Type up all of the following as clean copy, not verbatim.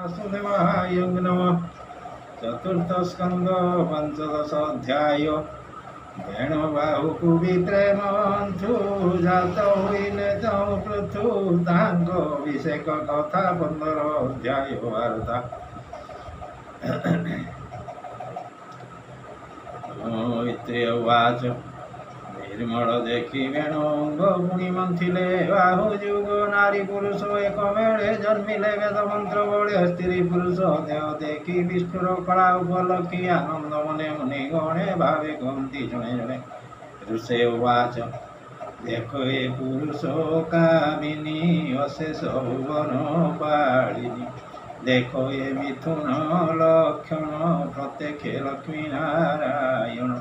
वासुदेवाय नमः। चतुर्थ स्कंद पंचदश अध्याय। वेणुबाहुकुविप्रेमंथु जात हुईने जाऊँ पृथु तांको अभिषेक कथा 15 अध्याय वार्ता। मैत्रेय उवाच निर्मल देखि वेणुंग पुनि मंथिले बाहु जुग नारी पुरुष एक बेले जन्मिले वेद मंत्र बड़े स्त्री पुरुष देह देखि विष्णुर कला उपलक्षी आनंद मने मुनि गणे भावे गंती जणे जणे। ऋषे उवाच देखो ए पुरुष कामिनी अशेष भुवन पालिनी। देखो ये मिथुन लक्षण प्रत्यक्ष लक्ष्मी नारायण।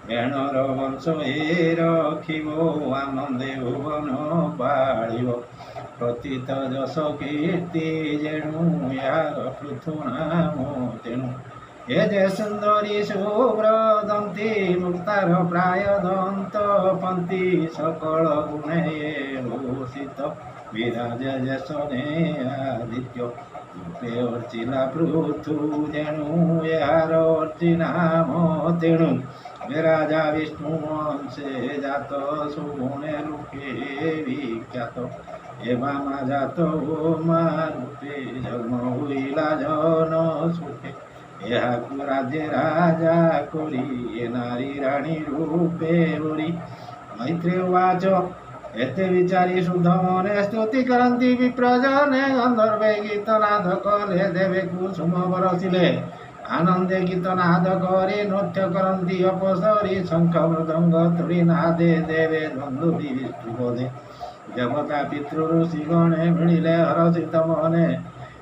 वेणुर वंश ए रखिब आनंदे भुवन पालिब। प्रतीत जस कीर्ति जेणु यार पृथु नाम तेणु। ये जे सुंदरी शुभ्रदंती मुक्तार प्राय दंत पंथी सकल गुणे भूषित विराज जसने आदित्य। रूपे अर्चिला पृथु जेणु यार अर्चिनाम तेणु। राजा विष्णु वंशे जात सुगुणे रूपे विख्यात। एवामा जात उमा रूपे जन्म हुईला जन सुखे। एहाकु राज्य राजा करी ए नारी राणी रूपे बरी। मैत्रेय उवाच एते विचारी शुद्ध मने स्तुति करन्ति विप्रजने। गंधर्वे गीतनाद कले देवे कुसुम बरसिले। आनंदे गीतनाद करे नृत्य करन्ति अपसरी। शंख मृदंग तुरी नादे देवे बंधुरी विष्णुपदे। देवता पितृ ऋषि गणे मिलिले हर्षित मने।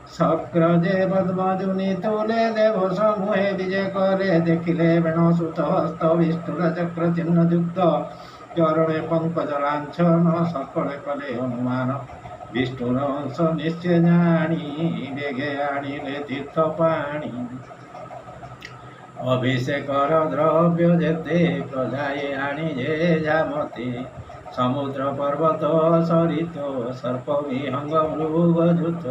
शक्रजे पद्मजुनि तुले देव समूहे विजय करे। देखिले वेणुसुत हस्त विष्णुर चक्र चिन्ह युक्त। चरणे पंकज लांछन सकले कले अनुमान। विष्णुर अंश निश्चय जानी बेगे आनिले तीर्थ पाणी। अभिषेकर द्रव्य जेते प्रजाए आनी जे जामते। समुद्र पर्वत सरित सर्प विहंग मृग जुत।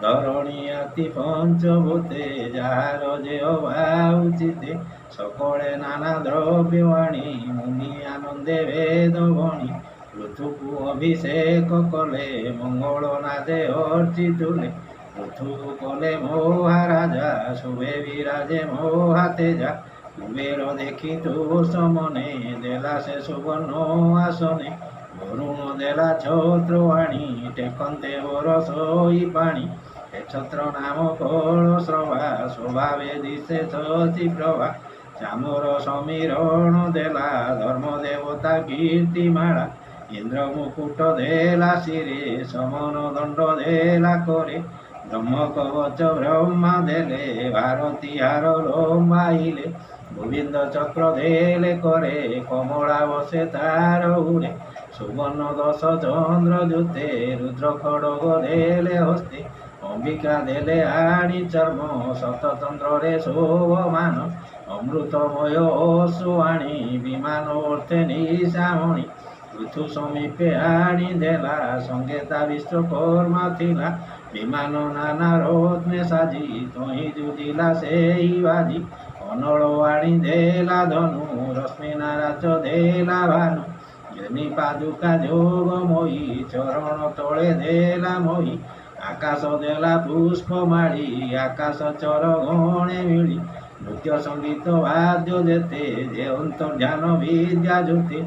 धरणी अति पंचभूते जार जे अभाउचिते। सकले नाना द्रव्य आनी मुनि आनंदे वेद भणी। पृथुकु अभिषेक कले मंगल नादे अर्चितुले। पृथु कले महाराजा शुभे विराजे महातेजा। कुबेर देखि तु समने देला से सुवर्ण आसने। वरुण देला छत्र आणी टेकन्ते बरसोई पाणी। हे छत्र नाम कल श्रवा स्वभावे दिशे शशि प्रभा। चामर समीरण देला धर्म देवता कीर्तिमाला। इंद्र मुकुट देला शिरे समन दंड देला करे। ब्रह्म कवच ब्रह्मा देले भारती हार लोमाइले। गोविंद चक्र देले करे कमला बसे तार उड़े। सुवर्ण 10 चंद्र जुते रुद्र खड़ग देले हस्ते। अंबिका देले आणी चर्म सत चंद्र रे शोभमान। अमृतमय अश्रु आणी विमान अर्थे निशामणि। पृथु समीपे आणी देला संगेता विश्वकर्मा थिला। विमान नाना रत्ने साजी तही जुदिला सेई बाजी। अनल आणी देला धनु रश्मि नाराज देला भानु। जनि पादुका जोगमयी चरण तले देला मही। आकाश देला पुष्पमाली आकाश चर गणे मिली। नृत्य संगीत वाद्य जेते जे अंतर्ध्यान विद्या जुते।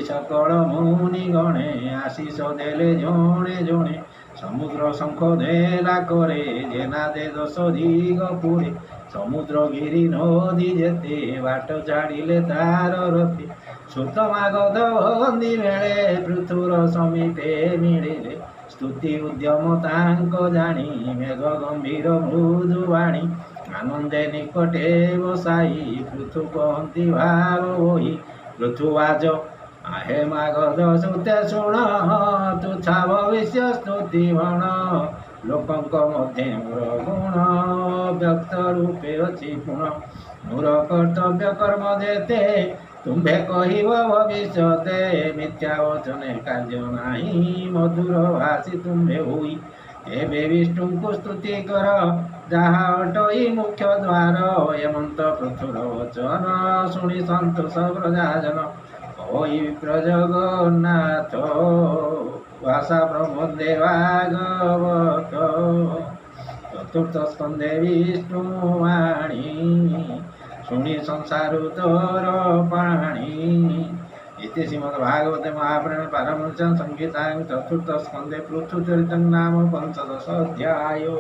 सकल मुनि गणे आशीष देले जणे जणे। समुद्र शंख देला करे जेना दे 10 दिग पुरे। समुद्र गिरी नदी जेते बाट छाड़िले तार रथे। सुतमा गद बंदी मेले पृथुर समीपे मिलिले। स्तुति उद्यम तांक जानी मेघ गंभीर मृदुवाणी। आनंदे निकटे बसाई पृथु कहती भाव होई। पृथुवाच आहे मागध सुते शुण तुच्छा भविष्य स्तुति भण। लोकंक मध्य मोर गुण व्यक्त रूपे अछि पुण। मोर कर्तव्य कर्म जेते तुम्भे कहिब भविष्यते। मिथ्या वचने कार्य नाही मधुर भाषी तुम्भे होई। ଏବେ ବିଷ୍ଣୁଙ୍କୁ ସ୍ତୁତି କର ଯାହା ଅଟଇ ମୁଖ୍ୟ ଦ୍ୱାର ଏମନ୍ତ ପୃଥୁର ବଚନ ଶୁଣି ସନ୍ତୋଷ ପ୍ରଜାଜନ ହୋଇ ପ୍ରଜଗନ୍ନାଥ ଭାଷା ପ୍ରମୋଦେ ଭାଗବତ ଚତୁର୍ଥ ସ୍କନ୍ଧେ ବିଷ୍ଣୁବାଣୀ ଶୁଣି ସଂସାରୁ ତୋର ପାଣି इति श्रीमद्भागवते महापुराणे पारमहंस्यां संहितायां चतुर्थ स्कन्धे पृथुचरितं नाम 15 अध्यायो।